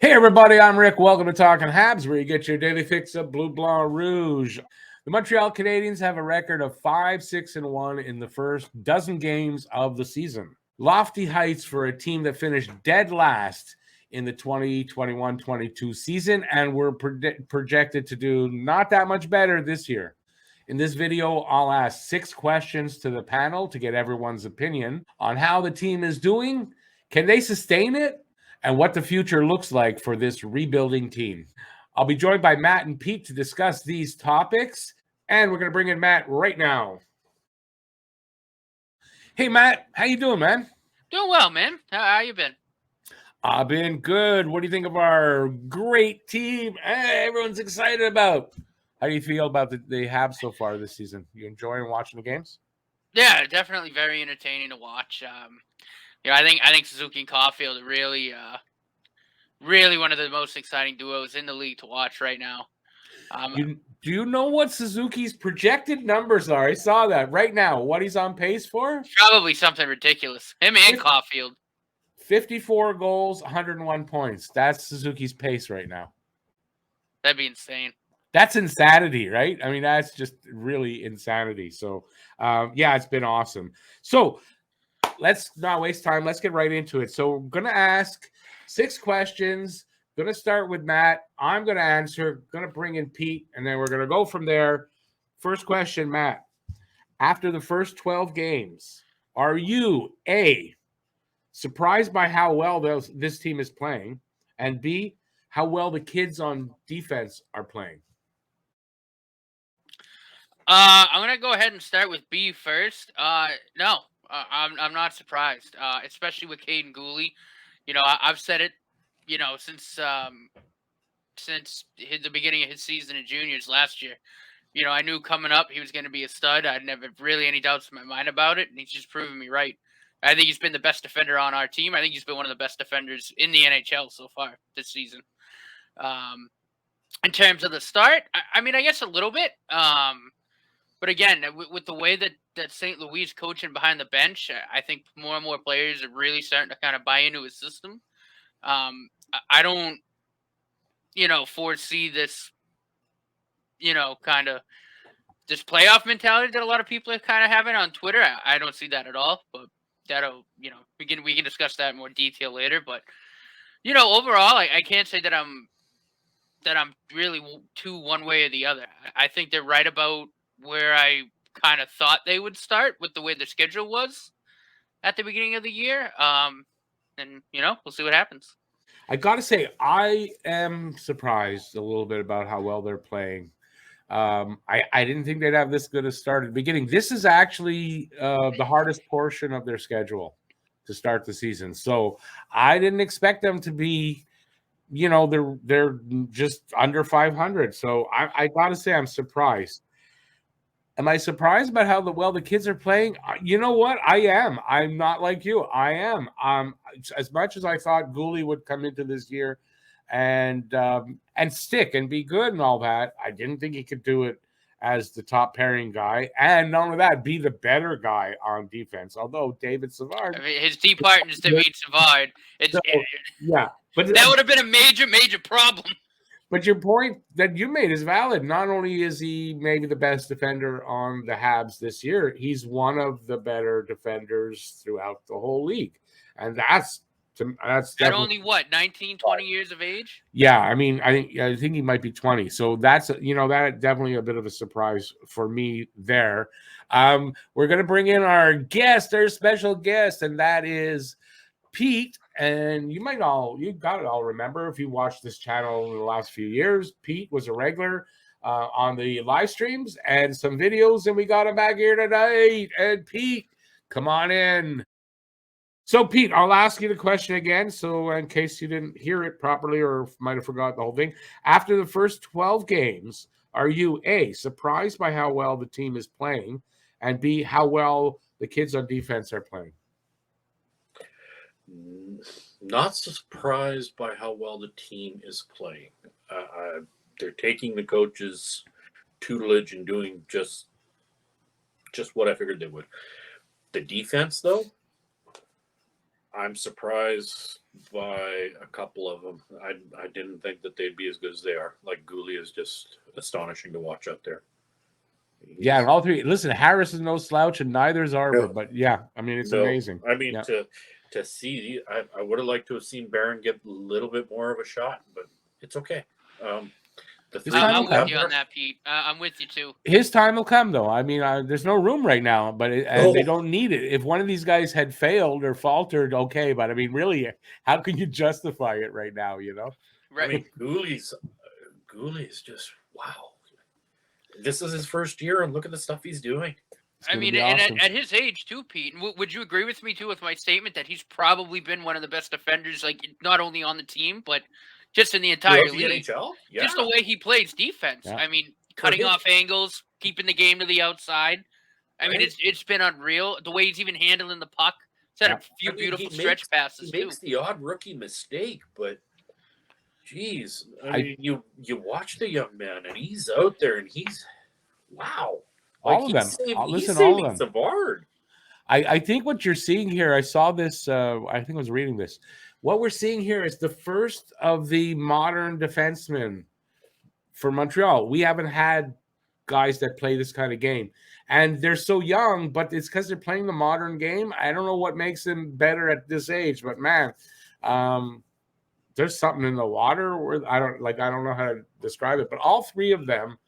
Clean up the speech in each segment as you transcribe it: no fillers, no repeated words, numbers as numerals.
Hey everybody, I'm Rick. Welcome to Talking Habs, where you get your daily fix of Bleu Blanc Rouge. The Montreal Canadiens have a record of 5-6-1 in the first dozen games of the season. Lofty heights for a team that finished dead last in the 2021-22 season and were projected to do not that much better this year. In this video, I'll ask 6 questions to the panel to get everyone's opinion on how the team is doing. Can they sustain it? And what the future looks like for this rebuilding team. I'll be joined by Matt and Pete to discuss these topics, and we're going to bring in Matt right now. Hey, Matt, how you doing, man? Doing well, man. How you been? I've been good. What do you think of our great team? Everyone's excited about. How do you feel about the Habs so far this season? You enjoying watching the games? Yeah, definitely very entertaining to watch. I think Suzuki and Caulfield are really one of the most exciting duos in the league to watch right now. Do you know what Suzuki's projected numbers are? I saw that right now. What he's on pace for? Probably something ridiculous. Him and Caulfield. 54 goals, 101 points. That's Suzuki's pace right now. That'd be insane. That's insanity, right? I mean, that's just really insanity. So, yeah, it's been awesome. So, let's not waste time. Let's get right into it. So, we're going to ask 6 questions. Going to start with Matt. I'm going to answer. Going to bring in Pete, and then we're going to go from there. First question, Matt. After the first 12 games, are you A, surprised by how well this team is playing, and B, how well the kids on defense are playing? I'm gonna go ahead and start with B first. No, I'm not surprised. Especially with Caden Gooley. I've said it. Since the beginning of his season in juniors last year. I knew coming up he was going to be a stud. I had never really any doubts in my mind about it, and he's just proven me right. I think he's been the best defender on our team. I think he's been one of the best defenders in the NHL so far this season. In terms of the start, I mean, I guess a little bit. But again, with the way that St. Louis is coaching behind the bench, I think more and more players are really starting to kind of buy into his system. I don't, foresee this, kind of this playoff mentality that a lot of people are kind of having on Twitter. I don't see that at all, but that'll, we can discuss that in more detail later. But, overall, I can't say that I'm really too one way or the other. I think they're right about where I kind of thought they would start with the way the schedule was at the beginning of the year. And, we'll see what happens. I got to say, I am surprised a little bit about how well they're playing. I didn't think they'd have this good a start at the beginning. This is actually the hardest portion of their schedule to start the season. So I didn't expect them to be, they're just under 500. So I got to say I'm surprised. Am I surprised about how well the kids are playing? You know what? I am. I'm not like you. I am. As much as I thought Gooley would come into this year and stick and be good and all that, I didn't think he could do it as the top pairing guy. And not only that, be the better guy on defense. Although David Savard, I mean, his team partner is David Savard. Yeah, but that would have been a major problem. But your point that you made is valid. Not only is he maybe the best defender on the Habs this year, he's one of the better defenders throughout the whole league. And that's at only what, 19, 20 years of age? Yeah, I mean, I think he might be 20. So that's that definitely a bit of a surprise for me there. We're gonna bring in our special guest, and that is Pete. And you got it all remember if you watched this channel in the last few years. Pete was a regular on the live streams and some videos, and we got him back here tonight. And Pete, come on in. So Pete, I'll ask you the question again. So in case you didn't hear it properly or might have forgot the whole thing, after the first 12 games, are you A, surprised by how well the team is playing, and B, how well the kids on defense are playing? Not surprised by how well the team is playing. They're taking the coach's tutelage and doing just what I figured they would. The defense, though, I'm surprised by a couple of them. I didn't think that they'd be as good as they are. Like Gouli is just astonishing to watch out there. Yeah, and all three. Listen, Harris is no slouch, and neither is Arbor. No. But yeah, I mean, it's No, amazing. I mean, Yeah. to see, I would have liked to have seen Barron get a little bit more of a shot, but it's okay. The His three time I'm will we have with you on there- that, Pete. I'm with you too. His time will come, though. I mean, there's no room right now, but and they Oh. don't need it. If one of these guys had failed or faltered, okay. But I mean, really, how can you justify it right now? You know? Right. I mean, Gouli's just wow. This is his first year, and look at the stuff he's doing. It's I gonna mean, be and awesome. at his age too, Pete. And would you agree with me too with my statement that he's probably been one of the best defenders, like not only on the team but just in the entire Throughout the league? NHL, yeah. Just the way he plays defense. Yeah. I mean, cutting his- off angles, keeping the game to the outside. I mean, Right. it's been unreal. The way he's even handling the puck. He's had Yeah. a few I mean, beautiful he stretch passes He too. makes the odd rookie mistake, but geez, I mean, you watch the young man, and he's out there, and he's wow. All of them. He's Listen, all of saving them. Savard. I think what you're seeing here, I saw this, I think I was reading this. What we're seeing here is the first of the modern defensemen for Montreal. We haven't had guys that play this kind of game. And they're so young, but it's because they're playing the modern game. I don't know what makes them better at this age, but man, there's something in the water where I don't know how to describe it, but all three of them,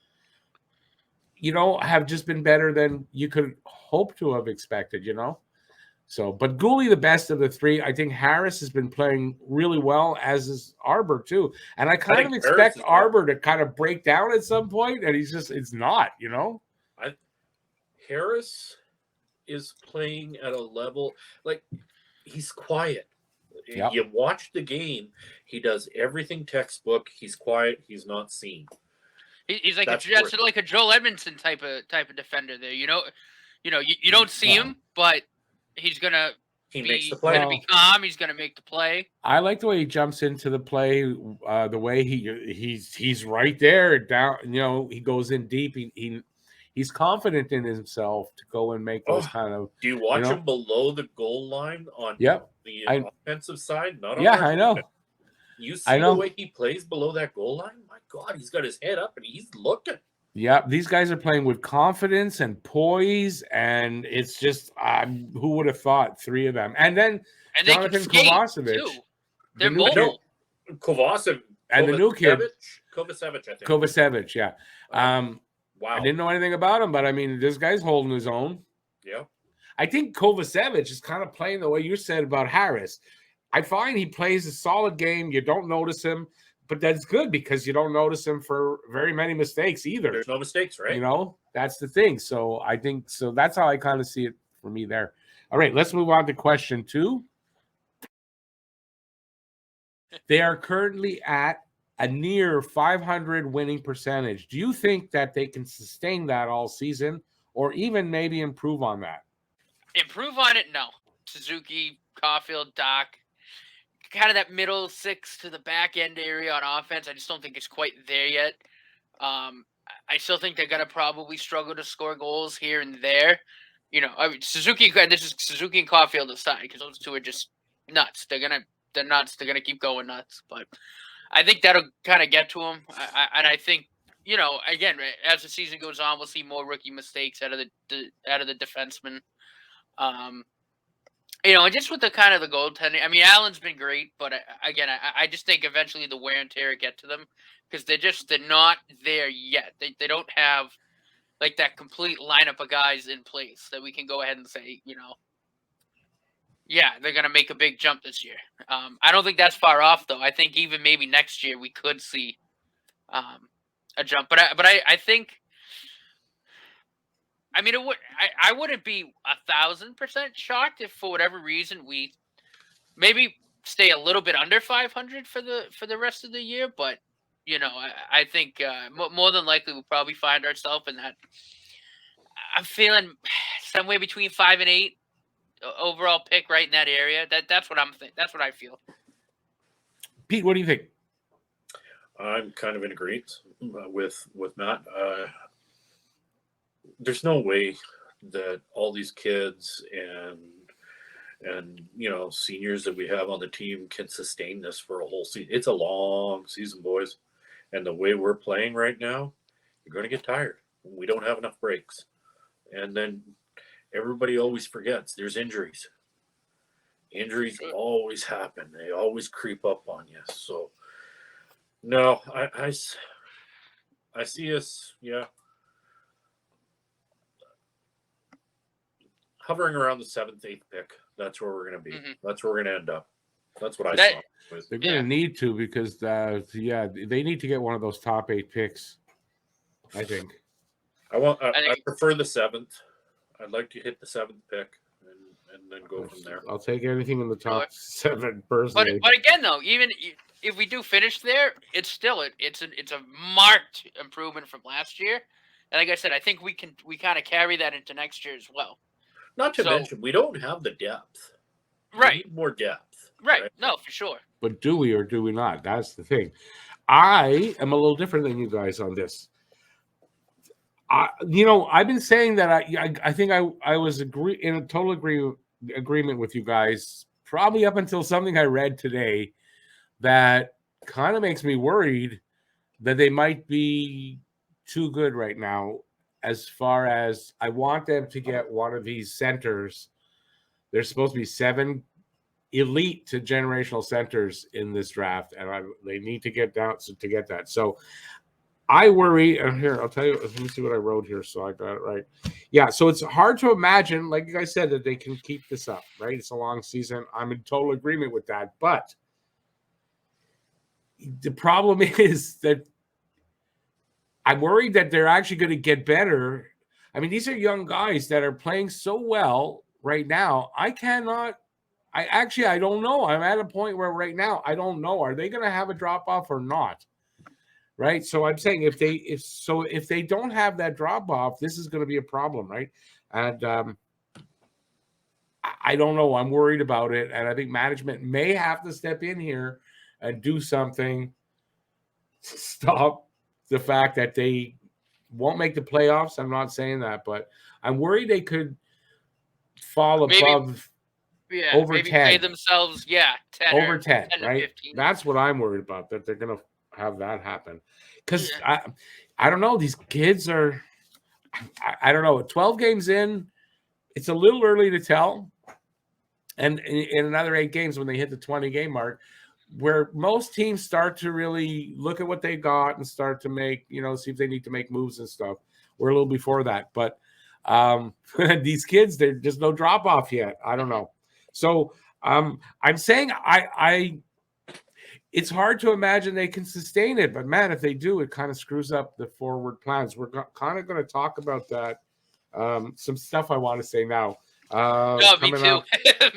you know, have just been better than you could hope to have expected, you know? So, but Gouli, the best of the three. I think Harris has been playing really well, as is Arbor, too. And I kind of think expect Harris is Arbor to kind of break down at some point, and it's not, you know? Harris is playing at a level like he's quiet. Yep. You watch the game, he does everything textbook. He's quiet. He's not seen. He's like That's just great. like a Joel Edmondson type of defender there. You don't see him, but he's gonna He be, makes the play. gonna be calm. He's gonna make the play. I like the way he jumps into the play, the way he's right there down. You know, he goes in deep. He's confident in himself to go and make those kind of. Do you watch know? him below the goal line on Yep. the I- offensive side? Not on Yeah, our I know. defense. You I see know. the way he plays below that goal line? My God, he's got his head up and he's looking. Yeah, these guys are playing with confidence and poise, and it's just who would have thought three of them, and then And they Jonathan can skate Kovacevic, too. the They're new kid, mobile. Kovacevic and the new kid Kovacevic, I think. Kovacevic. Yeah, Wow. I didn't know anything about him, but I mean, this guy's holding his own. Yeah. I think Kovacevic is kind of playing the way you said about Harris. I find he plays a solid game. You don't notice him, but that's good because you don't notice him for very many mistakes either. There's no mistakes, right? You know, that's the thing. So I think so. That's how I kind of see it for me there. All right, let's move on to question 2. They are currently at a near 500 winning percentage. Do you think that they can sustain that all season or even maybe improve on that? Improve on it? No. Suzuki, Caulfield, Doc, kind of that middle six to the back end area on offense. I just don't think it's quite there yet. I still think they're gonna probably struggle to score goals here and there. You know, I mean, Suzuki. This is Suzuki and Caulfield aside because those two are just nuts. They're nuts. They're gonna keep going nuts. But I think that'll kind of get to them. And I think, you know, again, as the season goes on, we'll see more rookie mistakes out of the defensemen. You know, and just with the kind of the goaltending. I mean, Allen's been great, but again, I just think eventually the wear and tear get to them because they're not there yet. They don't have like that complete lineup of guys in place that we can go ahead and say, you know, yeah, they're gonna make a big jump this year. I don't think that's far off though. I think even maybe next year we could see a jump, but I think. I mean, I wouldn't be 1,000% shocked if for whatever reason we maybe stay a little bit under 500 for the rest of the year. But you know, I think more than likely we'll probably find ourselves in that. I'm feeling somewhere between 5 and 8 overall pick right in that area. That's what I'm thinking. That's what I feel. Pete, what do you think? I'm kind of in agreement with Matt. There's no way that all these kids And, seniors that we have on the team can sustain this for a whole season. It's a long season, boys. And the way we're playing right now, you're going to get tired. We don't have enough breaks. And then everybody always forgets there's injuries. Injuries always happen. They always creep up on you. So, no, I see us, hovering around the 7th, 8th pick. That's where we're going to be. Mhm. That's where we're going to end up. That's what I saw. They're going to need to because, they need to get one of those top 8 picks, I think. I prefer the 7th. I'd like to hit the 7th pick and then go from there. I'll take anything in the top 7 personally. But again, though, even if we do finish there, it's still it's a marked improvement from last year. And like I said, I think we kind of carry that into next year as well. Not to mention, we don't have the depth. Right. We need more depth. Right. No, for sure. But do we or do we not? That's the thing. I am a little different than you guys on this. I've been saying that I think I was in a total agreement with you guys probably up until something I read today that kind of makes me worried that they might be too good right now. As far as I want them to get one of these centers, there's supposed to be 7 elite to generational centers in this draft, and they need to get down to get that. So I worry, and here I'll tell you. Let me see what I wrote here, so I got it right. Yeah, so it's hard to imagine, like you guys said, that they can keep this up. Right? It's a long season. I'm in total agreement with that, but the problem is that I'm worried that they're actually going to get better. I mean, these are young guys that are playing so well right now. I don't know. I'm at a point where right now I don't know. Are they going to have a drop off or not? Right. So I'm saying if they don't have that drop off, this is going to be a problem, right? And I don't know. I'm worried about it, and I think management may have to step in here and do something to stop the fact that they won't make the playoffs. I'm not saying that, but I'm worried they could fall above over 10. Pay themselves, 10 over 10, 10 right? 15. That's what I'm worried about, that they're going to have that happen. Because I don't know. These kids are, I don't know, 12 games in, it's a little early to tell. And in another 8 games, when they hit the 20-game mark, where most teams start to really look at what they got and start to make, see if they need to make moves and stuff. We're a little before that. But these kids, there's no drop off yet. I don't know. So I'm saying it's hard to imagine they can sustain it. But, man, if they do, it kind of screws up the forward plans. We're kind of going to talk about that. Some stuff I want to say now. Me too.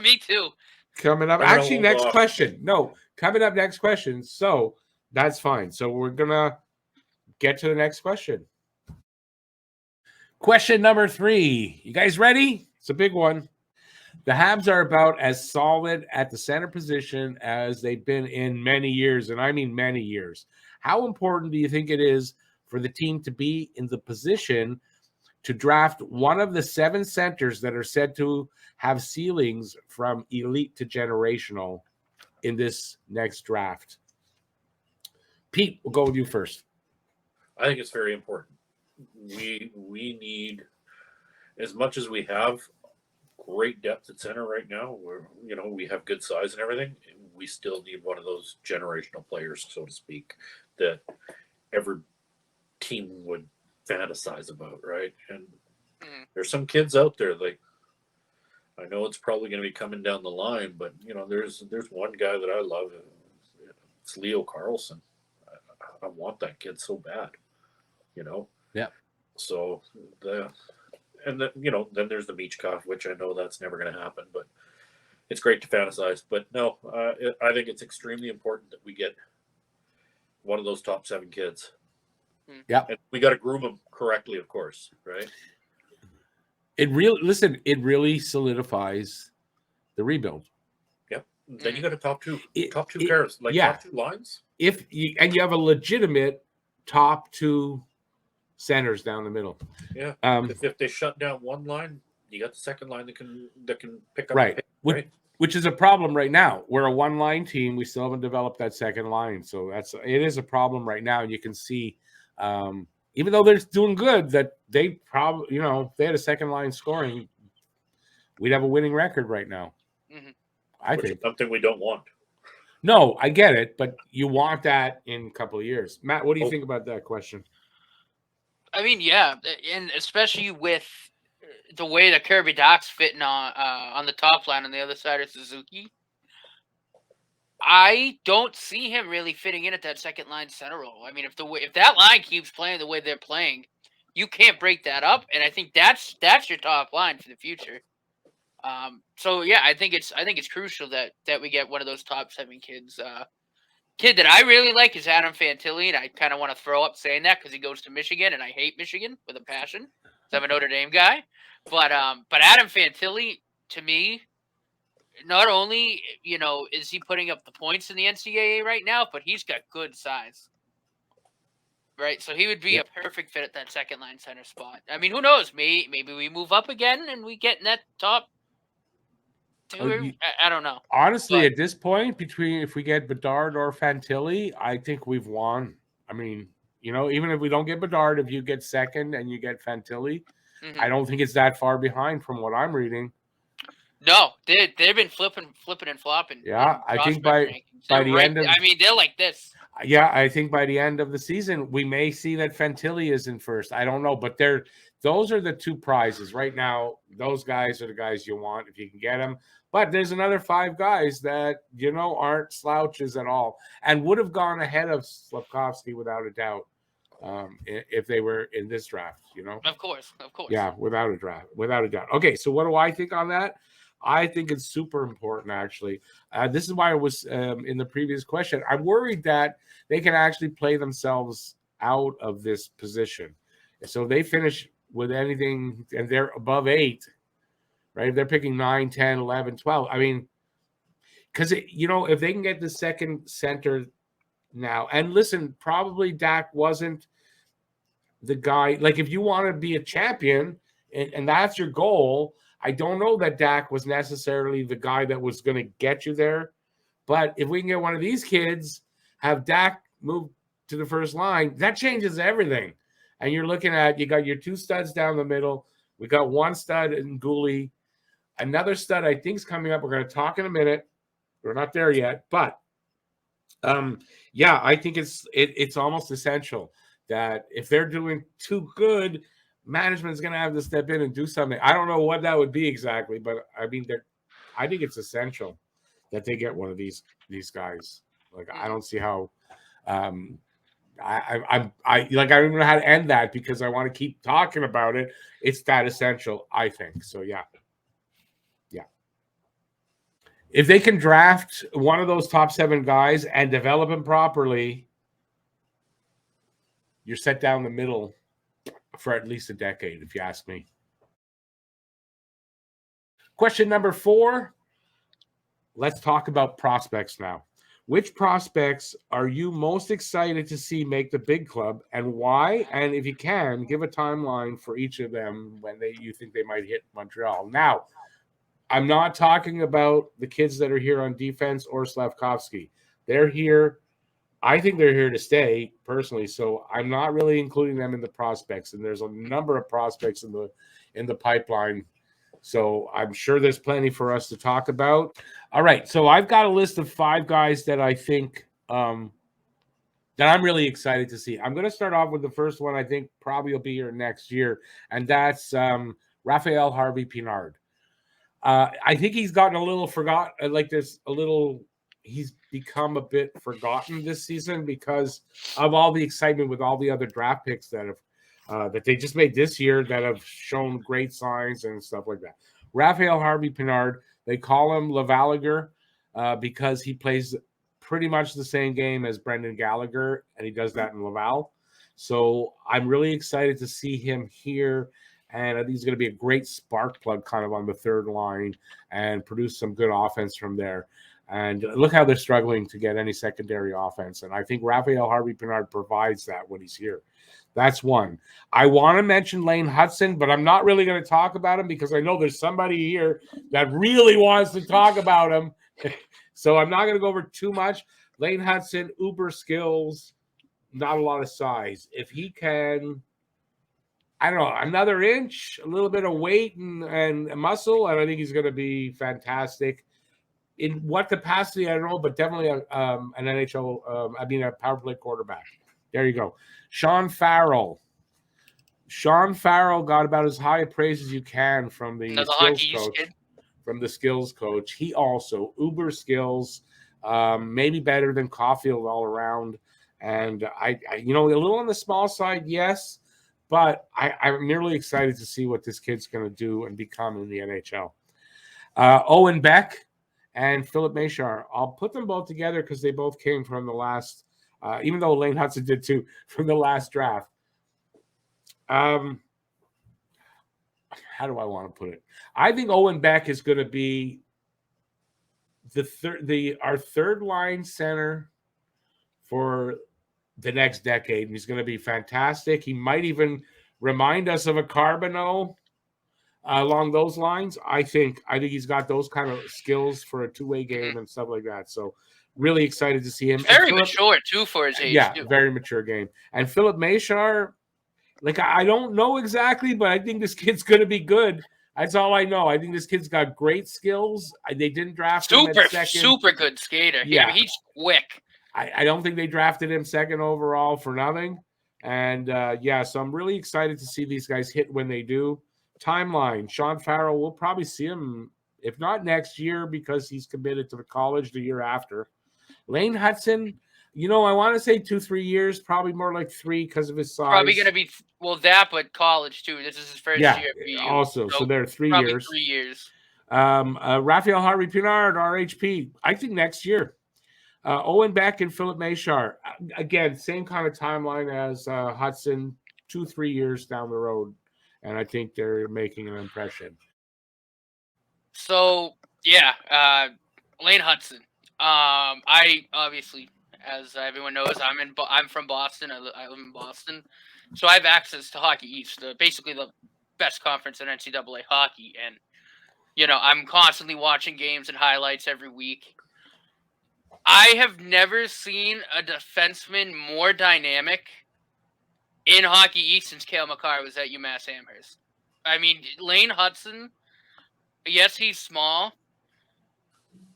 Me too. Coming up. Actually, next question. No, coming up next question. So that's fine. So we're going to get to the next question. Question number 3. You guys ready? It's a big one. The Habs are about as solid at the center position as they've been in many years, and I mean many years. How important do you think it is for the team to be in the position to draft one of the 7 centers that are said to have ceilings from elite to generational in this next draft? Pete, we'll go with you first. I think it's very important. We need, as much as we have great depth at center right now, we have good size and everything, we still need one of those generational players, so to speak, that every team would fantasize about, right? And there's some kids out there, like, I know it's probably going to be coming down the line, but there's one guy that I love. It's Leo Carlson. I want that kid so bad, Yeah. So then there's the Michkov, which I know that's never going to happen, but it's great to fantasize. But no, I think it's extremely important that we get one of those top 7 kids. Yeah, and we got to groom them correctly, of course, right? It really solidifies the rebuild. Yep. Then you got a top two pairs, top 2 lines. And you have a legitimate top 2 centers down the middle. Yeah. If they shut down one line, you got the second line that can pick up Right. the pace, Which, right? which is a problem right now. We're a one-line team. We still haven't developed that second line. So it is a problem right now. And you can see, even though they're doing good, that they probably, if they had a second line scoring, we'd have a winning record right now. Mhm. I Which think. is something we don't want. No, I get it, but you want that in a couple of years. Matt, what do you Oh. think about that question? I mean, yeah, and especially with the way that Kirby Doc's fitting on the top line on the other side of Suzuki, I don't see him really fitting in at that second line center role. I mean, if that line keeps playing the way they're playing, you can't break that up, and I think that's your top line for the future. So yeah, I think it's crucial that we get one of those top 7 kids. Kid that I really like is Adam Fantilli, and I kind of want to throw up saying that because he goes to Michigan, and I hate Michigan with a passion. 'Cause I'm a Notre Dame guy, but Adam Fantilli, to me, not only is he putting up the points in the NCAA right now, but he's got good size. Right, so he would be a perfect fit at that second line center spot. I mean, who knows? Maybe we move up again and we get in that top 2. I don't know. Honestly, But at this point, between if we get Bedard or Fantilli, I think we've won. I mean, even if we don't get Bedard, if you get second and you get Fantilli, I don't think it's that far behind from what I'm reading. No, they've been flipping and flopping. Yeah, I think by the end of, I mean, they're like this. Yeah, I think by the end of the season, we may see that Fantilli is in first. I don't know, but those are the 2 prizes right now. Those guys are the guys you want if you can get them. But there's another 5 guys that aren't slouches at all and would have gone ahead of Slavkovsky without a doubt if they were in this draft. Of course. Yeah, without a doubt. Okay, so what do I think on that? I think it's super important, actually. This is why I was in the previous question. I'm worried that they can actually play themselves out of this position. So they finish with anything, and they're above 8, right? They're picking 9, 10, 11, 12. I mean, because, if they can get the second center now, and listen, probably Dak wasn't the guy. Like, if you want to be a champion and that's your goal, I don't know that Dak was necessarily the guy that was going to get you there. But if we can get one of these kids, have Dak move to the first line, that changes everything. And you're looking at, you got your 2 studs down the middle. We got 1 stud in Gooley. Another stud I think is coming up. We're going to talk in a minute. We're not there yet. But, yeah, I think it's almost essential that if they're doing too good, management is going to have to step in and do something. I don't know what that would be exactly, but I mean, I think it's essential that they get one of these guys. Like, I don't see how. I don't know how to end that because I want to keep talking about it. It's that essential, I think. So yeah. If they can draft one of those top 7 guys and develop him properly, you're set down the middle for at least a decade, if you ask me. Question number 4. Let's talk about prospects now. Which prospects are you most excited to see make the big club and why? And if you can, give a timeline for each of them when you think they might hit Montreal. Now, I'm not talking about the kids that are here on defense or Slavkovsky. They're here. I think they're here to stay personally. So I'm not really including them in the prospects. And there's a number of prospects in the pipeline. So I'm sure there's plenty for us to talk about. All right. So I've got a list of 5 guys that I think that I'm really excited to see. I'm going to start off with the first one I think probably will be here next year. And that's Raphael Harvey-Pinard. I think he's gotten a little forgotten. He's become a bit forgotten this season because of all the excitement with all the other draft picks that they just made this year that have shown great signs and stuff like that. Raphael Harvey-Pinard, they call him Lavaliger because he plays pretty much the same game as Brendan Gallagher, and he does that in Laval. So I'm really excited to see him here. And I think he's going to be a great spark plug kind of on the third line and produce some good offense from there. And look how they're struggling to get any secondary offense. And I think Raphael Harvey-Pinard provides that when he's here. That's one. I want to mention Lane Hudson, but I'm not really going to talk about him because I know there's somebody here that really wants to talk about him. So I'm not going to go over too much. Lane Hudson, uber skills, not a lot of size. If he can, I don't know, another inch, a little bit of weight and muscle, and I think he's going to be fantastic. In what capacity, I don't know, but definitely an NHL, a power play quarterback. There you go. Sean Farrell. Sean Farrell got about as high a praise as you can from the skills coach. From the skills coach. He also, uber skills, maybe better than Caulfield all around. And I a little on the small side, yes, but I'm really excited to see what this kid's going to do and become in the NHL. Owen Beck and Philip Machar. I'll put them both together because they both came from the last, even though Lane Hudson did too, from the last draft. How do I want to put it? I think Owen Beck is going to be our third line center for the next decade. He's going to be fantastic. He might even remind us of a Carbonneau along those lines. I think he's got those kind of skills for a two-way game and stuff like that. So really excited to see him. Very mature too for his age. Yeah, too. Very mature game. And Philip Machar, like I don't know exactly, but I think this kid's going to be good. That's all I know. I think this kid's got great skills. They didn't draft him at second. Super good skater. Yeah, he's quick. I don't think they drafted him second overall for nothing. And so I'm really excited to see these guys hit when they do. Timeline, Sean Farrell, we'll probably see him, if not next year, because he's committed to the college the year after. Lane Hudson, I want to say 2-3 years, probably more like 3 because of his size. Probably going to be, but college too. This is his first year at BU. Also, so they're 3 years. 3 years. Raphael Harvey-Pinard, RHP, I think next year. Owen Beck and Philip Machar, again, same kind of timeline as Hudson, 2-3 years down the road, and I think they're making an impression. So Lane Hudson. I obviously, as everyone knows, I'm from Boston. I live in Boston, so I have access to Hockey East, basically the best conference in NCAA hockey, and I'm constantly watching games and highlights every week. I have never seen a defenseman more dynamic in Hockey East since Cale Makar was at UMass Amherst. I mean, Lane Hudson, yes, he's small.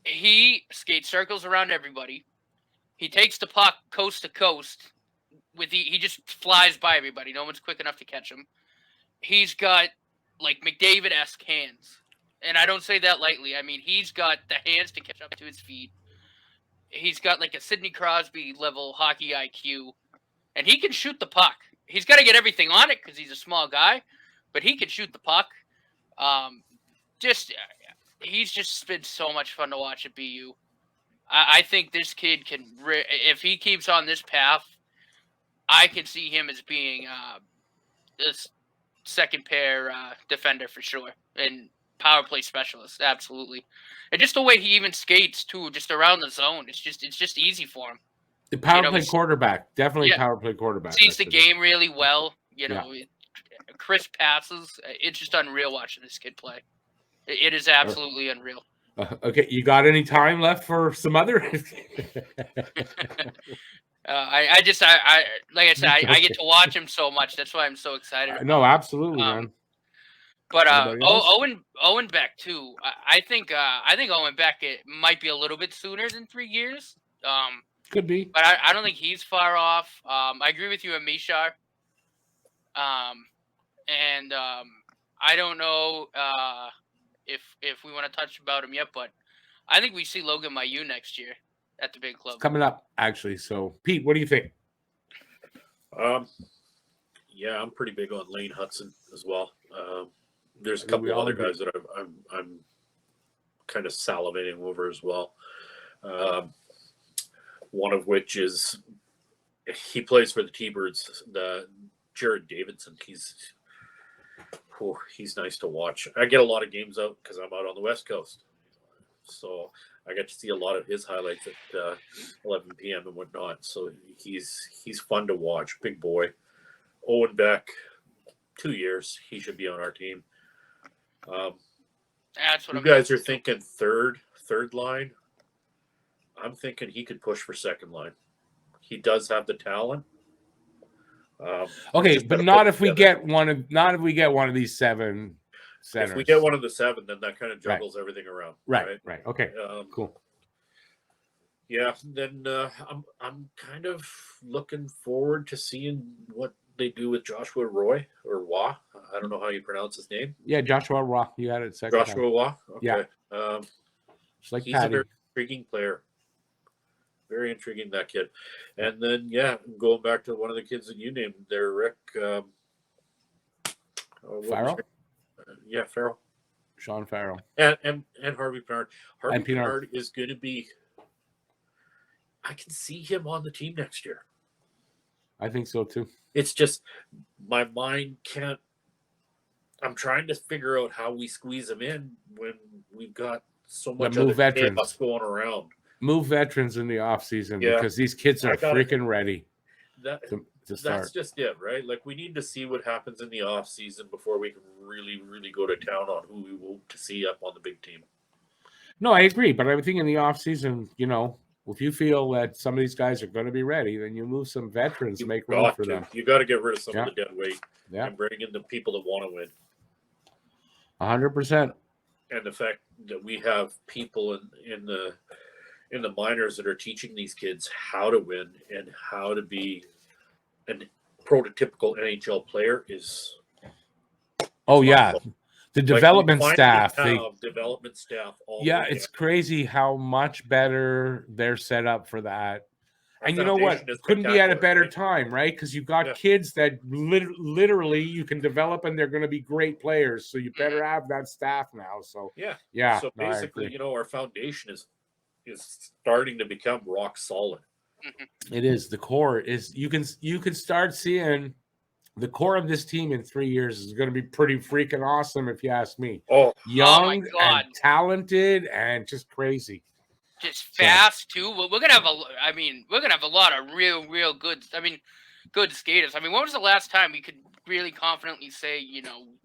He skates circles around everybody. He takes the puck coast to coast. He just flies by everybody. No one's quick enough to catch him. He's got, like, McDavid-esque hands. And I don't say that lightly. I mean, he's got the hands to catch up to his feet. He's got like a Sidney Crosby level hockey IQ, and he can shoot the puck. He's got to get everything on it because he's a small guy, but he can shoot the puck. He's just been so much fun to watch at BU. I think this kid can, if he keeps on this path, I can see him as being this second pair defender for sure, and power play specialist, absolutely. And just the way he even skates too, just around the zone, it's just easy for him. The power play quarterback, definitely power play quarterback. Sees the game really well. Crisp passes. It's just unreal watching this kid play. It is absolutely unreal. Okay, you got any time left for some other? I like I said, I get to watch him so much. That's why I'm so excited. No, absolutely, man. But Owen Beck too. I think Owen Beck might be a little bit sooner than 3 years. Could be, but I don't think he's far off. I agree with you on Machar. I don't know if we want to touch about him yet, but I think we see Logan Mailloux next year at the big club. It's coming up, actually. So, Pete, what do you think? Yeah, I'm pretty big on Lane Hudson as well. There's a couple of other guys that I'm kind of salivating over as well. One of which is he plays for the T-Birds, the Jared Davidson. He's nice to watch. I get a lot of games out because I'm out on the West Coast. So I got to see a lot of his highlights at 11 p.m. and whatnot. So he's fun to watch. Big boy. Owen Beck, 2 years. He should be on our team. That's what You I'm guys are thinking third line. I'm thinking he could push for second line. He does have the talent. Okay, just but gotta not put if we together. get one of these 7 centers. If we get one of the 7, then that kind of juggles everything around. Right. Okay, cool. Yeah, then I'm kind of looking forward to seeing what they do with Joshua Roy or Wah. I don't know how you pronounce his name. Yeah, Joshua Rock. You got it second Joshua time. Wah. Okay. Yeah. Just like He's Patty. a very intriguing player. Very intriguing, that kid. And then, going back to one of the kids that you named there, Rick. Farrell? Yeah, Farrell. Sean Farrell. And Harvey Pinard. Harvey Pinard. Pinard is going to be. I can see him on the team next year. I think so too. It's just my mind can't. I'm trying to figure out how we squeeze him in when we've got so much move other veterans. chaos going around. Move veterans in the offseason because these kids are freaking ready to start. That's just it, right? Like, we need to see what happens in the off season before we can really, really go to town on who we want to see up on the big team. No, I agree. But I think in the off season, if you feel that some of these guys are going to be ready, then you move some veterans, make room for them. You got to get rid of some of the dead weight and bring in the people that want to win. 100%. And the fact that we have people in the minors that are teaching these kids how to win and how to be a prototypical NHL player is. Oh yeah, the development staff. Development staff. It's crazy how much better they're set up for that. And you know what? Couldn't be at a better time, right? Because you've got kids that literally you can develop, and they're going to be great players. So you better have that staff now. So yeah. So basically, our foundation is starting to become rock solid. It is. The core is. You can start seeing the core of this team in 3 years is going to be pretty freaking awesome, if you ask me. Young and talented and just crazy. Just fast too. We're gonna have a lot of real good. Good skaters. When was the last time we could really confidently say,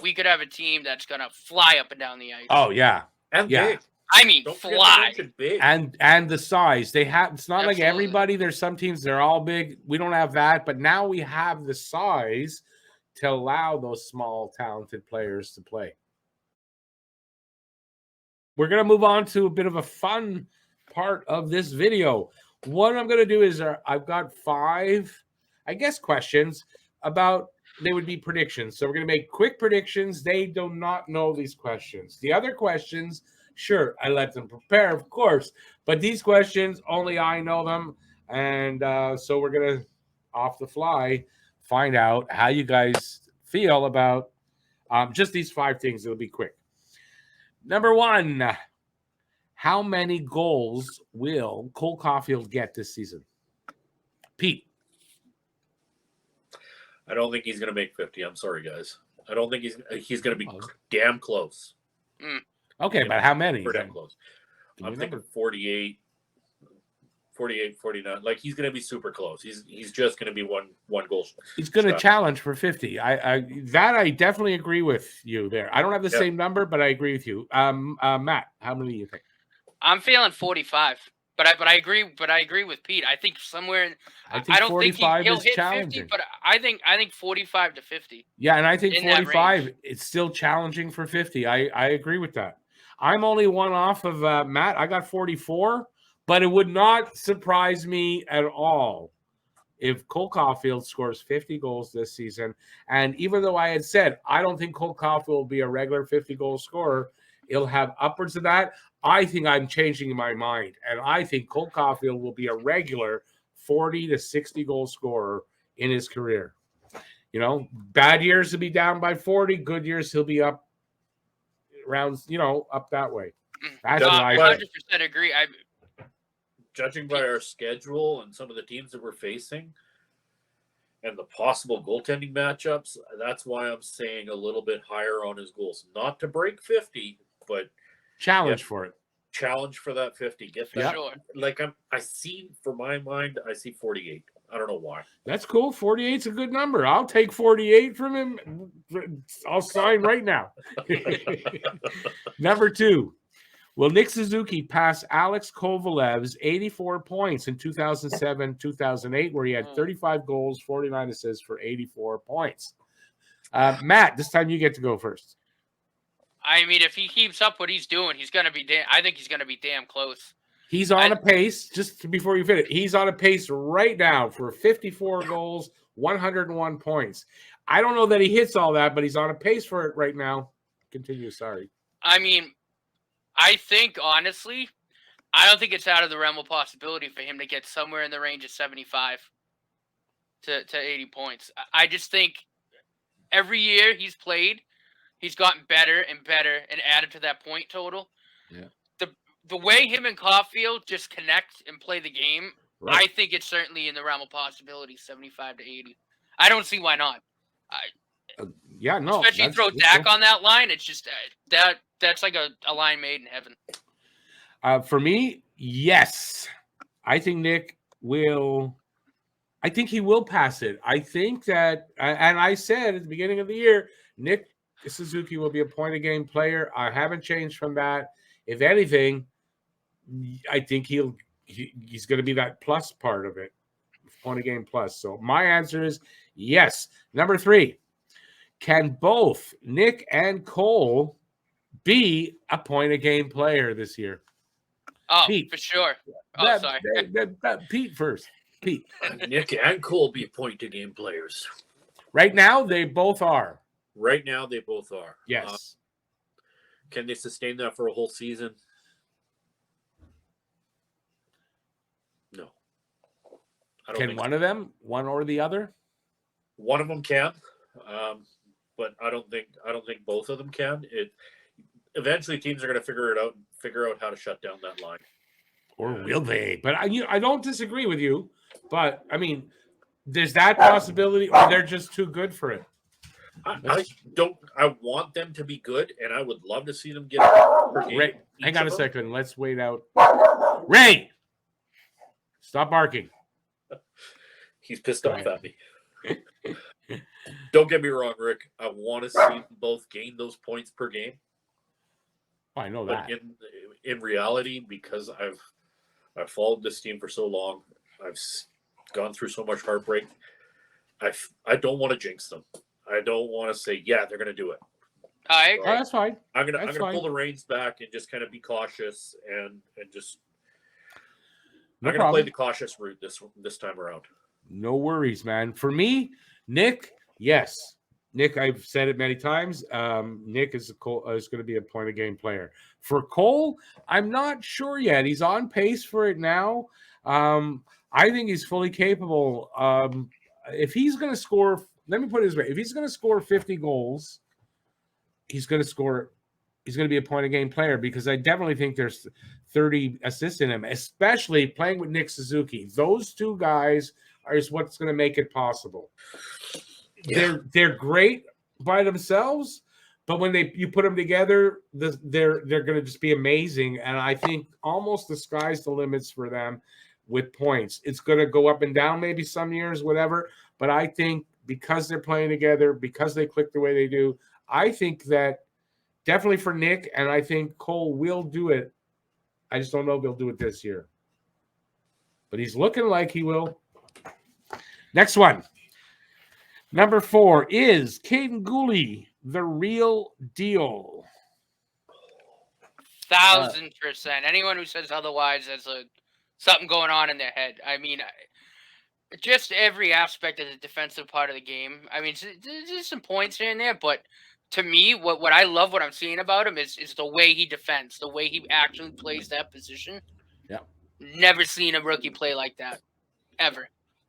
we could have a team that's gonna fly up and down the ice? Oh yeah, and big. Fly. And the size they have. It's not like everybody. There's some teams they're all big. We don't have that, but now we have the size to allow those small, talented players to play. We're gonna move on to a bit of a fun part of this video. What I'm going to do is I've got 5, questions about, they would be predictions. So we're going to make quick predictions. They do not know these questions. The other questions, sure, I let them prepare, of course, but these questions, only I know them. And so we're going to, off the fly, find out how you guys feel about just these 5 things. It'll be quick. Number 1. How many goals will Cole Caulfield get this season? Pete. I don't think he's going to make 50. I'm sorry, guys. I don't think he's going to be damn close. Okay, but how many? Damn close. I'm thinking 48, 49. Like, he's going to be super close. He's just going to be one goal. He's going to challenge for 50. I definitely agree with you there. I don't have the same number, but I agree with you. Matt, how many do you think? I'm feeling 45, but I agree with Pete. I think somewhere. I don't think he'll hit 50, but I think 45 to 50. Yeah, and I think 45. It's still challenging for 50. I agree with that. I'm only one off of Matt. I got 44, but it would not surprise me at all if Cole Caulfield scores 50 goals this season. And even though I had said I don't think Cole Caulfield will be a regular 50-goal scorer, he'll have upwards of that. I think I'm changing my mind, and I think Cole Caulfield will be a regular 40 to 60 goal scorer in his career. Bad years he'll be down by 40. Good years he'll be up around, up that way. That's what I 100% agree. Judging by our schedule and some of the teams that we're facing and the possible goaltending matchups, that's why I'm saying a little bit higher on his goals. Not to break 50, but challenge for it. challenge for that 50. Get For that. sure. Like I see, for my mind, I see 48. I don't know why. That's cool. 48's a good number. I'll take 48 from him. I'll sign right now. Number 2. Will Nick Suzuki pass Alex Kovalev's 84 points in 2007-2008, where he had 35 goals, 49 assists for 84 points? Matt, this time you get to go first. I mean, if he keeps up what he's doing, he's gonna be. I think he's gonna be damn close. He's on a pace, just before you finish, he's on a pace right now for 54 goals, 101 points. I don't know that he hits all that, but he's on a pace for it right now. Continue, sorry. I mean, I think, honestly, I don't think it's out of the realm of possibility for him to get somewhere in the range of 75 to 80 points. I just think every year he's played, he's gotten better and better and added to that point total. Yeah. The way him and Caulfield just connect and play the game, Right. I think it's certainly in the realm of possibility, 75 to 80. I don't see why not. Yeah, no. Especially throw Dak on that line. It's just that's like a line made in heaven. For me, yes. I think Nick will. I think he will pass it. I think that, and I said at the beginning of the year, Nick Suzuki will be a point-a-game player. I haven't changed from that. If anything, I think he's going to be that plus part of it, point-a-game plus. So my answer is yes. Number 3, can both Nick and Cole be a point-a-game player this year? Oh, Pete. for sure. Oh, sorry. Pete first. Pete. Nick and Cole be point-a-game players. Right now, they both are. Right now, they both are. Yes. Can they sustain that for a whole season? No. I don't Can think one of them, one or the other? one of them can, but I don't think both of them can. Eventually teams are going to figure out how to shut down that line. Or will they? But I don't disagree with you. But I mean, there's that possibility, or they're just too good for it. I want them to be good, and I would love to see them get per game. Ray, hang on a second. Let's wait out. Ray, stop barking. He's pissed off at me. Don't get me wrong, Rick. I want to see them both gain those points per game. I know But that. in reality, because I've followed this team for so long, I've gone through so much heartbreak. I don't want to jinx them. I don't want to say, yeah, they're going to do it. I agree. Oh, that's fine. I'm gonna That's pull fine. the reins back and just kind of be cautious and just. No I'm gonna play problem. the cautious route this time around. No worries, man. For me, Nick, yes. Nick, I've said it many times. Nick is going to be a point-a-game player. For Cole, I'm not sure yet. He's on pace for it now. I think he's fully capable. If he's going to score, let me put it this way: if he's going to score 50 goals, he's going to be a point-a-game player, because I definitely think there's 30 assists in him, especially playing with Nick Suzuki. Those two guys is what's going to make it possible. Yeah. They're great by themselves, but when you put them together, they're going to just be amazing. And I think almost the sky's the limits for them with points. It's going to go up and down maybe some years, whatever. But I think because they're playing together, because they click the way they do, I think that definitely for Nick, and I think Cole will do it. I just don't know if he'll do it this year. But he's looking like he will. Next one. Number 4 is Caden Gooley, the real deal. 1,000%. Anyone who says otherwise has something going on in their head. I mean, just every aspect of the defensive part of the game. I mean, there's some points here and there, but to me, what I love, what I'm seeing about him is the way he defends, the way he actually plays that position. Yeah. Never seen a rookie play like that, ever.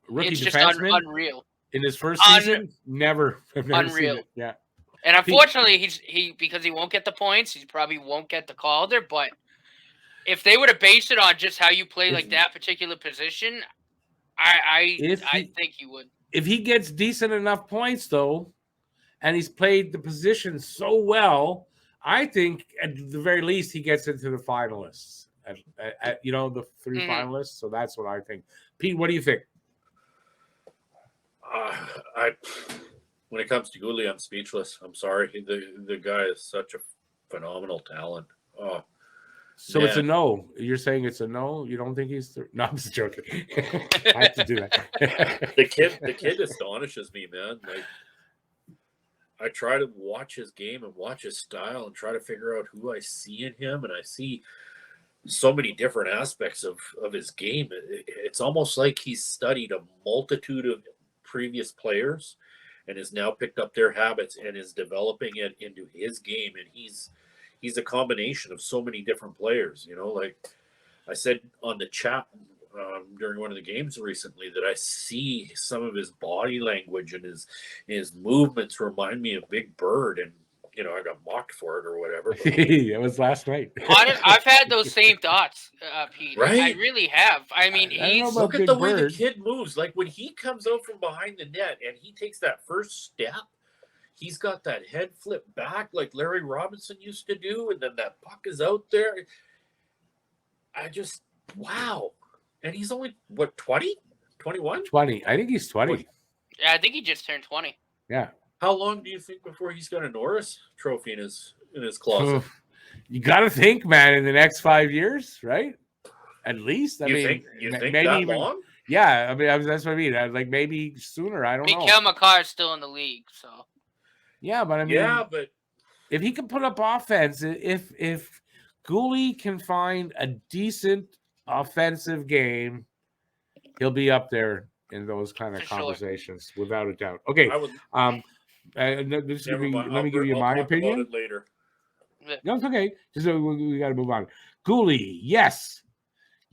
Rookie It's just defenseman unreal. in his first season? Never. I've never Unreal. seen it. Yeah. And unfortunately, he because he won't get the points, he probably won't get the Calder. But if they were to base it on just how you play like that particular position, I think he would. If he gets decent enough points, though, and he's played the position so well, I think at the very least he gets into the finalists. at the 3 Mhm. finalists. So that's what I think. Pete, what do you think? I when it comes to Gouli, I'm speechless. I'm sorry. The guy is such a phenomenal talent. Oh So it's a man, no. You're saying it's a no. You don't think he's? No, I'm just joking. I have to do that. the kid astonishes me, man. Like I try to watch his game and watch his style and try to figure out who I see in him, and I see so many different aspects of his game. It's almost like he's studied a multitude of previous players and has now picked up their habits and is developing it into his game. And he's a combination of so many different players. Like I said on the chat during one of the games recently, that I see some of his body language and his movements remind me of Big Bird, and I got mocked for it or whatever. But It was last night. I've had those same thoughts, Pete. I Right? really have. I mean, I don't know he's about Look at Big the way the Bird. kid moves. Like when he comes out from behind the net and he takes that first step, he's got that head flip back like Larry Robinson used to do, and then that puck is out there. Wow. And he's only, what, 20? 21? 20. I think he's 20. yeah, I think he just turned 20. Yeah. How long do you think before he's got a Norris trophy in his closet? You got to think, man, in the next 5 years, right? At least. I You mean, think maybe that even. long? Yeah, I mean, that's what I mean. Like maybe sooner. I don't know. Mikael Makar is still in the league, so Yeah, but I mean, Yeah, but if he can put up offense, if Gouli can find a decent offensive game, he'll be up there in those kind of For sure. conversations, without a doubt. Okay, I would. this is Never mind. let me give you I'll my talk opinion. about it later. No, it's okay. Just we got to move on. Gouli, yes,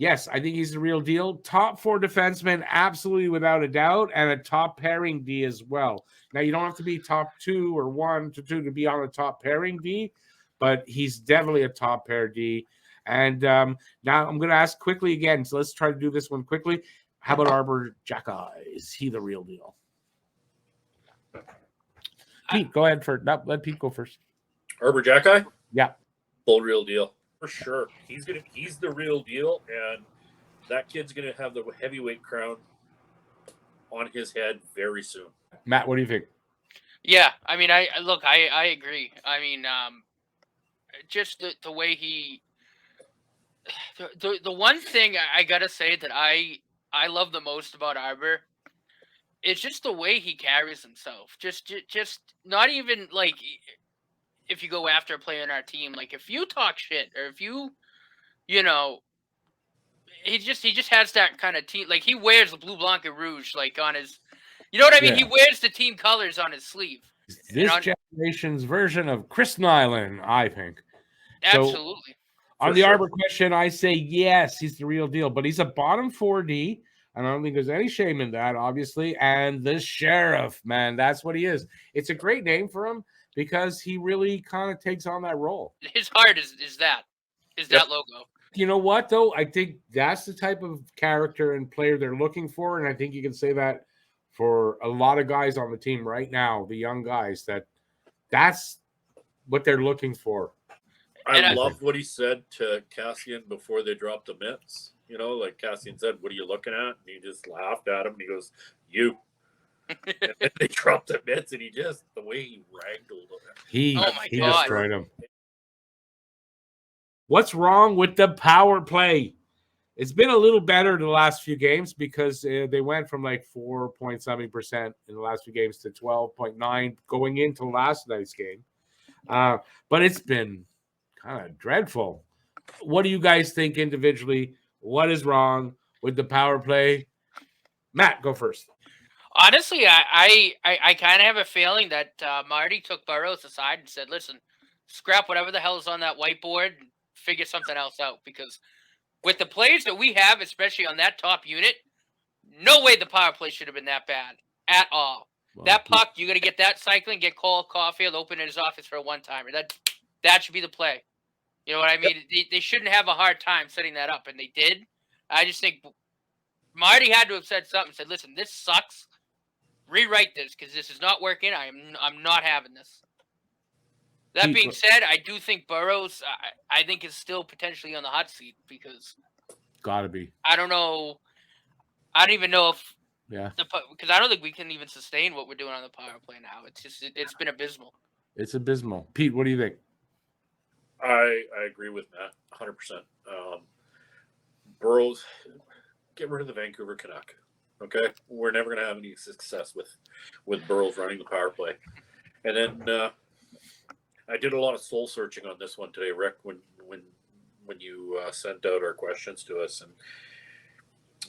I think he's the real deal. Top 4 defenseman, absolutely without a doubt, and a top pairing D as well. Now you don't have to be top 2 or 1 to 2 to be on a top pairing D, but he's definitely a top pair D. And now I'm going to ask quickly again. So let's try to do this one quickly. How about Arbor Jacka? Is he the real deal? Pete, go ahead first. No, let Pete go first. Arbor Jacki? Yeah. Full real deal. For sure. He's the real deal, and that kid's gonna have the heavyweight crown on his head very soon. Matt, what do you think? yeah. I mean, I agree. I mean, just the way he, the one thing I gotta say that I love the most about Arbor, it's just the way he carries himself. Just not even like if you go after a player in our team, like if you talk shit or if you he just has that kind of team. Like he wears the blue, blanc, and rouge like on his, you know what I mean? Yeah. He wears the team colors on his sleeve. This generation's version of Chris Nyland, I think. So, Absolutely. on For the sure. Arbor question, I say yes, he's the real deal, but he's a bottom 4D. And I don't think there's any shame in that, obviously. And the Sheriff, man, that's what he is. It's a great name for him because he really kind of takes on that role. His heart is that logo. You know what, though? I think that's the type of character and player they're looking for. And I think you can say that for a lot of guys on the team right now, the young guys, that's what they're looking for. I love what he said to Cassian before they dropped the mitts. Like Cassian said, "What are you looking at?" And he just laughed at him and he goes, "You." And then they dropped the mitts, and the way he wrangled him. He God. destroyed him. What's wrong with the power play? It's been a little better the last few games because they went from like 4.7% in the last few games to 12.9 going into last night's game. But it's been kind of dreadful. What do you guys think individually? What is wrong with the power play? Matt, go first. Honestly, I kind of have a feeling that Marty took Burroughs aside and said, "Listen, scrap whatever the hell is on that whiteboard and figure something else out." Because with the players that we have, especially on that top unit, no way the power play should have been that bad at all. Well, that puck, you got to get that cycling, get Cole Caulfield open in his office for a one-timer. That should be the play. You know what I mean? Yep. They shouldn't have a hard time setting that up, and they did. I just think Marty had to have said something. Said, "Listen, this sucks. Rewrite this because this is not working. I'm not having this." That Pete, being said, I do think Burrows, I think, is still potentially on the hot seat because gotta be. I don't know. I don't even know if Yeah, because I don't think we can even sustain what we're doing on the power play now. It's just it's been abysmal. it's abysmal. Pete, what do you think? I agree with Matt 100%. Burrows, get rid of the Vancouver Canuck. Okay, we're never going to have any success with Burrows running the power play. And then I did a lot of soul searching on this one today, Rick, when you sent out our questions to us,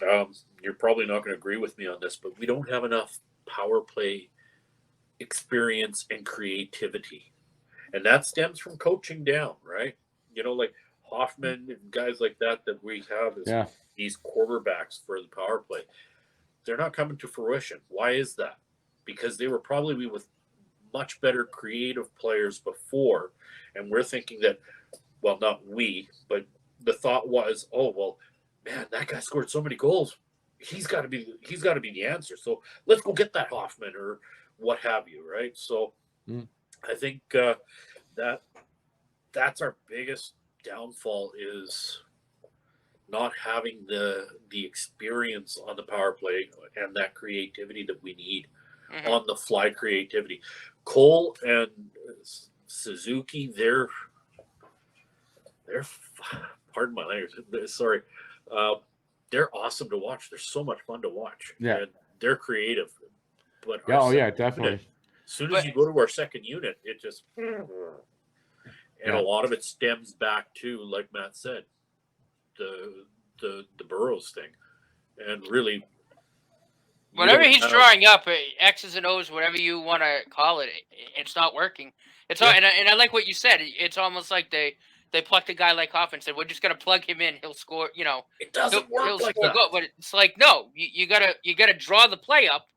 and you're probably not going to agree with me on this, but we don't have enough power play experience and creativity, and that stems from coaching down, right? Like Hoffman and guys like that we have as these quarterbacks for the power play. They're not coming to fruition. Why is that? Because they were probably with much better creative players before, and we're thinking that, well, not we, but the thought was, oh well, man, that guy scored so many goals. He's got to be the answer. So let's go get that Hoffman or what have you, right? So I think that's our biggest downfall is not having the experience on the power play and that creativity that we need on the fly creativity. Cole and Suzuki, they're pardon my language, sorry, they're awesome to watch. They're so much fun to watch. Yeah, and they're creative. But definitely. As soon as you go to our second unit, it just and a lot of it stems back to, like Matt said, the Burrows thing, and really, whenever he's drawing up X's and O's, whatever you want to call it, it's not working. It's not, and I like what you said. It's almost like they plucked a guy like Hoffman and said, "We're just gonna plug him in. He'll score." It doesn't work like that. But it's like, no, you gotta draw the play up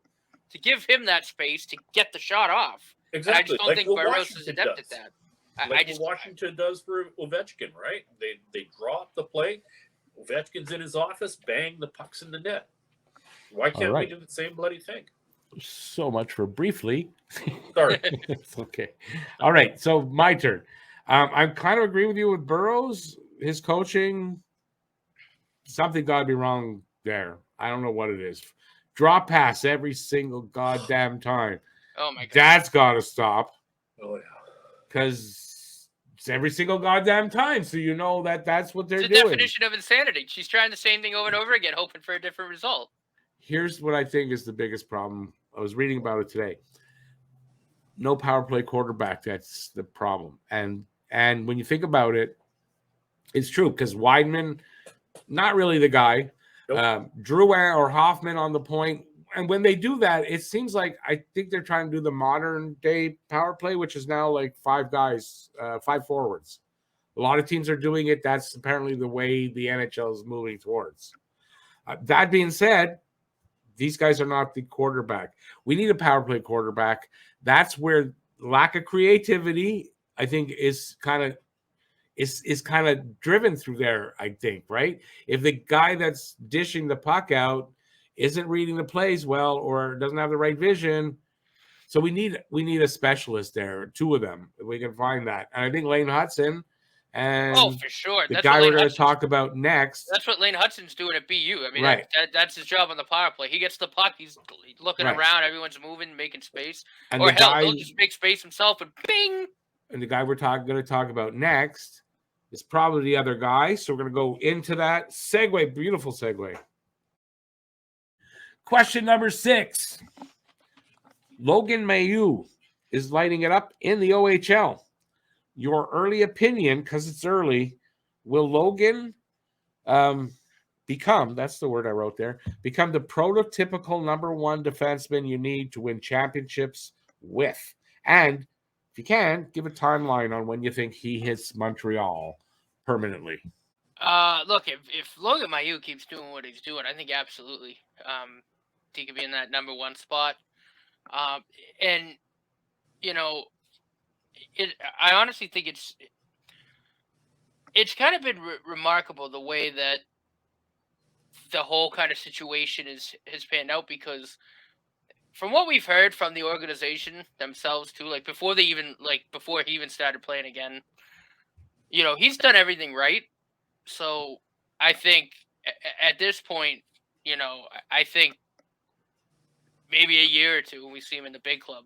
to give him that space to get the shot off. Exactly. And I just don't think Burrows is adept at that. Like what Washington does for Ovechkin, right? They draw up the play. Ovechkin's in his office, bang, the puck's in the net. Why can't we do the same bloody thing? So much for briefly. Sorry. It's okay. All right, so my turn. I kind of agree with you with Burrows. His coaching, something got to be wrong there. I don't know what it is. Drop pass every single goddamn time. Oh my god, that's got to stop. Oh yeah, because it's every single goddamn time. So you know that's what they're doing. It's the definition of insanity. She's trying the same thing over and over again, hoping for a different result. Here's what I think is the biggest problem. I was reading about it today. No power play quarterback. That's the problem. And when you think about it, it's true because Weidman, not really the guy. Nope. Drouin or Hoffman on the point. And when they do that, it seems like I think they're trying to do the modern day power play, which is now like 5 guys, 5 forwards. A lot of teams are doing it. That's apparently the way the NHL is moving towards. That being said, these guys are not the quarterback. We need a power play quarterback. That's where lack of creativity, I think, is kind of driven through there, I think, right? If the guy that's dishing the puck out isn't reading the plays well or doesn't have the right vision, so we need a specialist there, 2 of them, if we can find that. And I think Lane Hudson and for sure. The guy we're going to talk about next. That's what Lane Hudson's doing at BU. I mean, that's his job on the power play. He gets the puck. He's looking around. Everyone's moving, making space. And or he'll just make space himself and bing. And the guy we're going to talk about next is probably the other guy. So we're going to go into that. Segue. Beautiful segue. Question number 6. Logan Mailloux is lighting it up in the OHL. Your early opinion, because it's early, will Logan become, that's the word I wrote there, become the prototypical number 1 defenseman you need to win championships with? And if you can, give a timeline on when you think he hits Montreal permanently. Look, if Logan Mailloux keeps doing what he's doing, I think absolutely he could be in that number 1 spot. And, I honestly think it's kind of been remarkable the way that the whole kind of situation has panned out, because from what we've heard from the organization themselves too, like before he even started playing again, he's done everything right. So I think at this point, I think maybe a year or two when we see him in the big club.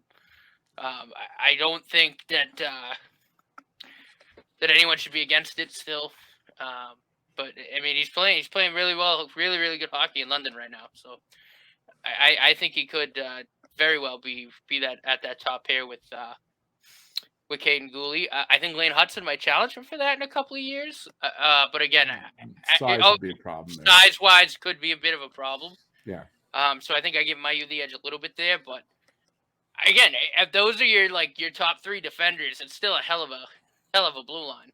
I don't think that anyone should be against it still. But I mean, he's playing really well, really, really good hockey in London right now. So I think he could very well be that at that top pair with Caden Gooley. I think Lane Hudson might challenge him for that in a couple of years. But again, size would be a problem. Size wise, could be a bit of a problem. Yeah. So I think I give Mailloux the edge a little bit there, but again, if those are your top three defenders, it's still a hell of a blue line.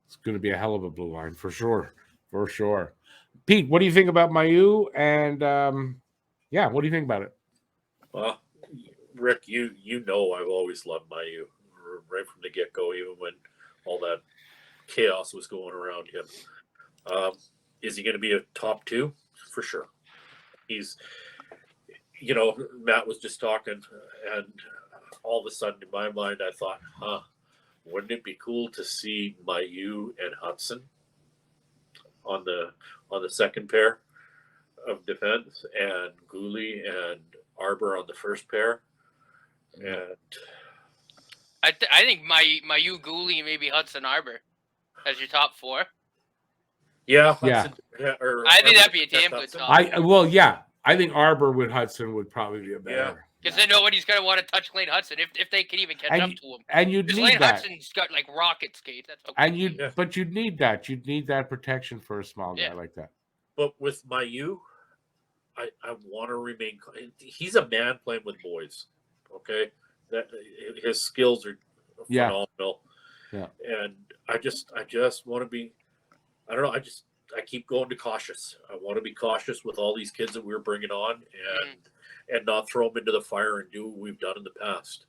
It's going to be a hell of a blue line for sure. For sure. Pete, what do you think about Mailloux? And what do you think about it? Well, Rick, you know I've always loved Mailloux right from the get-go, even when all that chaos was going around him. Is he going to be a top two? For sure. He's, Matt was just talking, and all of a sudden in my mind I thought, wouldn't it be cool to see Mailloux and Hudson on the second pair of defense, and Gooley and Arbor on the first pair? And I think Mailloux, Gooley, and maybe Hudson, Arbor as your top four. Yeah, Hudson, I think that'd be a damn good top. I think Arbor with Hudson would probably be a better. Because then nobody's going to want to touch Lane Hudson if they can even catch up to him. And you'd need Lane that. Hudson's got like rocket skates. That's okay. But you'd need that. You'd need that protection for a small guy like that. But with Mailloux, I want to remain. He's a man playing with boys. Okay, that his skills are phenomenal. Yeah. And I just want to be. I don't know. I keep going to cautious. I want to be cautious with all these kids that we're bringing on, and not throw them into the fire and do what we've done in the past.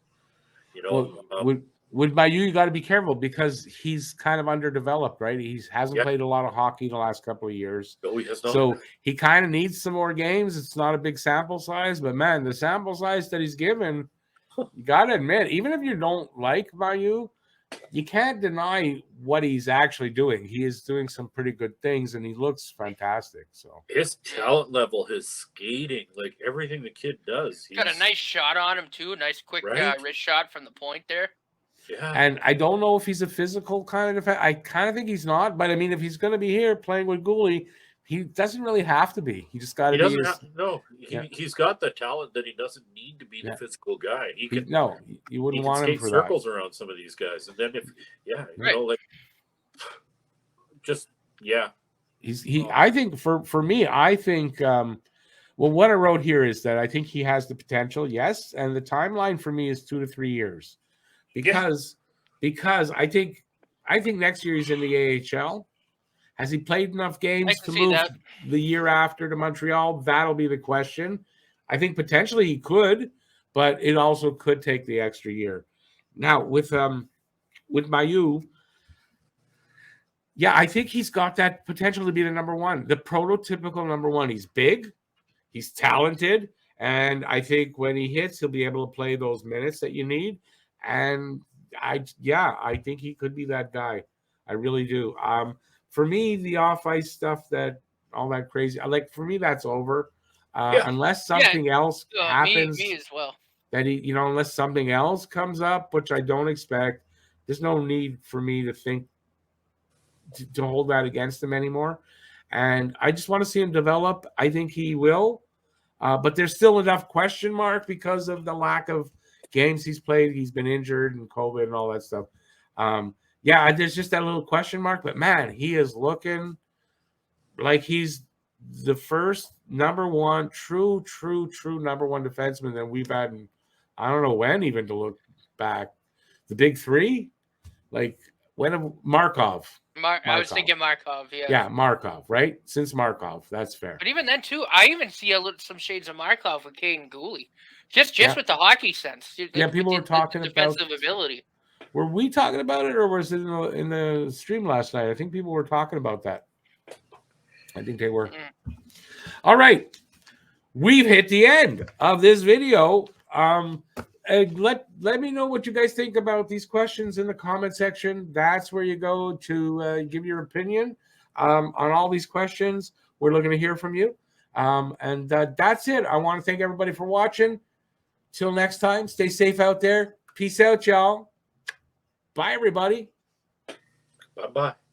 With Mailloux, you got to be careful because he's kind of underdeveloped, right? He hasn't played a lot of hockey in the last couple of years. No, he has not. So he kind of needs some more games. It's not a big sample size, but man, the sample size that he's given, you got to admit, even if you don't like Mailloux, you can't deny what he's actually doing. He is doing some pretty good things, and he looks fantastic. So his talent level, his skating, like everything the kid does. He's got a nice shot on him too. A nice quick wrist shot from the point there. Yeah. And I don't know if he's a physical kind of defense. I kind of think he's not. But I mean, if he's going to be here playing with Gooley, he doesn't really have to be. He just got to be. He's got the talent that he doesn't need to be the physical guy. You wouldn't want him for circles around some of these guys, and then I think for me, I think. What I wrote here is that I think he has the potential, yes, and the timeline for me is 2 to 3 years, because I think next year he's in the AHL. Has he played enough games to move the year after to Montreal? That'll be the question. I think potentially he could, but it also could take the extra year. Now with Mailloux, I think he's got that potential to be the number one, the prototypical number one. He's big, he's talented, and I think when he hits, he'll be able to play those minutes that you need. And I think he could be that guy. I really do. For me, the off-ice stuff, all that crazy, for me, that's over. Unless something else happens. Me as well. That unless something else comes up, which I don't expect, there's no need for me to think to hold that against him anymore. And I just want to see him develop. I think he will. But there's still enough question mark because of the lack of games he's played. He's been injured and COVID and all that stuff. There's just that little question mark, but man, he is looking like he's the first number one, true number one defenseman that we've had in, I don't know when even to look back. The big three? Like when Markov. I was thinking Markov, yeah. Yeah, Markov, right? Since Markov, that's fair. But even then too, I even see some shades of Markov with Caden Gooley. Just with the hockey sense. People were talking the about defensive ability. Were we talking about it, or was it in the stream last night? I think people were talking about that. I think they were. All right. We've hit the end of this video. Let me know what you guys think about these questions in the comment section. That's where you go to give your opinion on all these questions. We're looking to hear from you. And that's it. I want to thank everybody for watching. Till next time, stay safe out there. Peace out, y'all. Bye, everybody. Bye-bye.